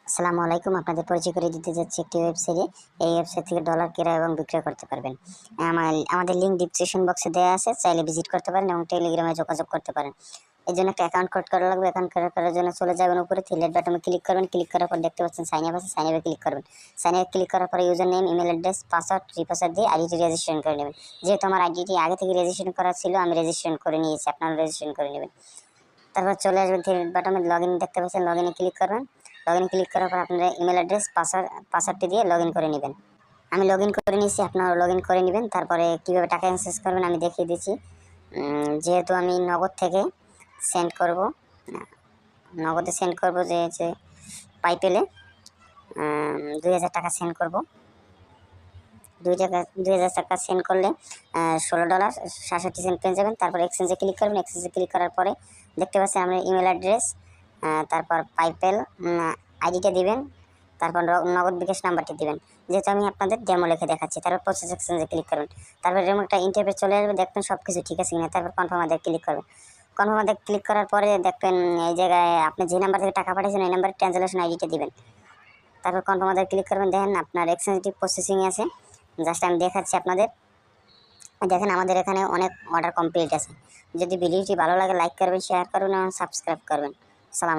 আসসালামু আলাইকুম। আপনাদের পরিচয় করে দিতে যাচ্ছি একটি ওয়েবসাইটে। এই ওয়েবসাইট থেকে ডলার ক্রয় এবং বিক্রয় করতে পারবেন। আমাদের লিঙ্ক ডিসক্রিপশন বক্সে দেওয়া আছে, চাইলে ভিজিট করতে পারেন এবং টেলিগ্রামে যোগাযোগ করতে পারেন। এর জন্য একটা অ্যাকাউন্ট কোড করা লাগবে। অ্যাকাউন্ট কোড করার জন্য চলে যাবেন উপরে থ্রি বাটনে ক্লিক করবেন। ক্লিক করার পর দেখতে পাচ্ছেন সাইন আপ আছে, সাইন আপে ক্লিক করবেন। সাইন আপে ক্লিক করার পরে user name, email address, password, re-password দিয়ে আইডিটি রেজিস্ট্রেশন করে নেবেন। যেহেতু আমার আইডিটি আগে থেকে রেজিস্ট্রেশন করা ছিল, আমি রেজিস্ট্রেশন করে নিয়েছি, আপনারা রেজিস্ট্রেশন করে নেবেন। তারপর চলে আসবেন থ্রি বাটনে লগইন দেখতে পাচ্ছেন, লগইনে ক্লিক করবেন। লগইনে ক্লিক করার পর আপনারা ইমেল অ্যাড্রেস, পাসওয়ার্ডটি দিয়ে লগইন করে নেবেন। আমি লগইন করে নিয়েছি, আপনারা লগইন করে নেবেন। তারপরে কীভাবে টাকা এক্সচেঞ্জ করবেন আমি দেখিয়ে দিচ্ছি। যেহেতু আমি নগদ থেকে সেন্ড করব, নগদে সেন্ড করব, যে হচ্ছে পাইপেলে 2000 টাকা সেন্ড করব। 2000 টাকা সেন্ড করলে $16.67 পেয়ে যাবেন। তারপর এক্সচেঞ্জে ক্লিক করবেন। এক্সচেঞ্জে ক্লিক করার পরে দেখতে পাচ্ছেন আপনার ইমেল অ্যাড্রেস, তারপর পাইপেল আইডিটা দিবেন, তারপর নগদ বিকাশ নাম্বারটি দিবেন। যেহেতু আমি আপনাদের ডেমো লিখে দেখাচ্ছি। তারপর প্রসেস এক্সচেঞ্জে ক্লিক করবেন। তারপর এরকম একটা ইন্টারফেস চলে আসবে, দেখবেন সব কিছু ঠিক আছে কিনা। তারপর কনফার্ম আদায় ক্লিক করবেন। কনফার্ম আদায় ক্লিক করার পরে দেখবেন এই জায়গায় আপনি যে নাম্বার থেকে টাকা পাঠিয়েছেন ওই নাম্বারে ট্রানজ্যাকশন আইডিটা দিবেন। তারপর কনফার্ম আদায় ক্লিক করবেন। দেখেন আপনার এক্সচেঞ্জটি প্রসেসিংয়ে আছে। জাস্ট আমি দেখাচ্ছি আপনাদের। দেখেন আমাদের এখানে অনেক অর্ডার কমপ্লিট আছে। যদি ভিডিওটি ভালো লাগে লাইক করবেন, শেয়ার করবেন এবং সাবস্ক্রাইব করবেন। সালাম।